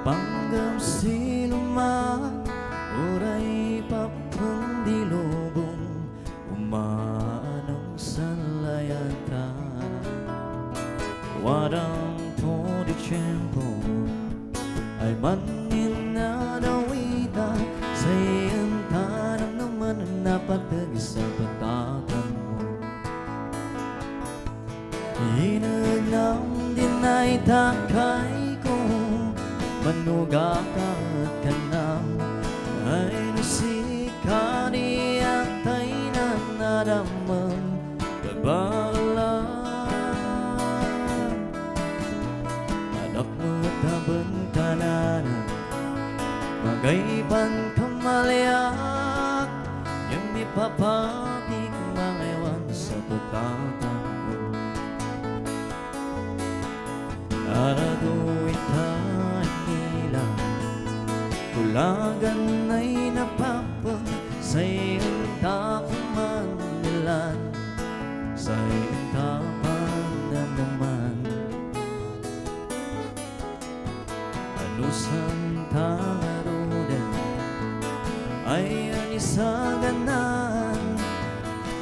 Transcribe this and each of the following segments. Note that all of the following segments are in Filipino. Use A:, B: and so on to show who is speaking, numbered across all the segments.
A: Panggam siluman, uray papundilubong, umanong sanlayatan. Wadang po di tiyempo ay manin na nawita sa iyong tanang naman na napatagi sa patatan mo. Inagnam din ay takay ko, manuga ka at kanang ay nasika niya tay na nadaman kabalan. Anak mo taban kanan, magayban kamaliak, yung ipapatik mga ewan sa patatan mo. Arado itay nila, tulagan ay napapag sa iyong takuman nilan, sa iyong tapan na naman. Anusan tangarudan ay anisaganan,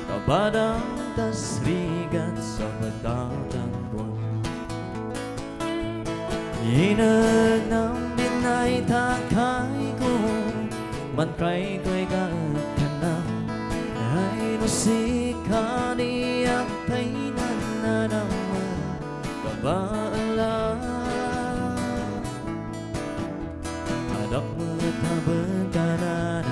A: kabadang tasrigat sa patatan ko. Inagnam din ay takay ko, mantray ko'y gaot ka na, ay nasika niyak tay na naman kabaalan. Anak mo taban ka na,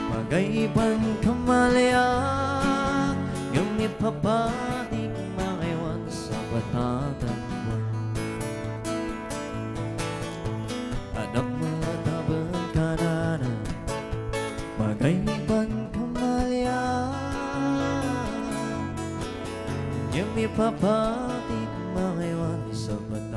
A: magayban kamaliak, yung ipapatik mga ewan sa patatan mo. Anak mo taban ka na, magayban kamaliak, yung ipapatik mga ewan sa patatan.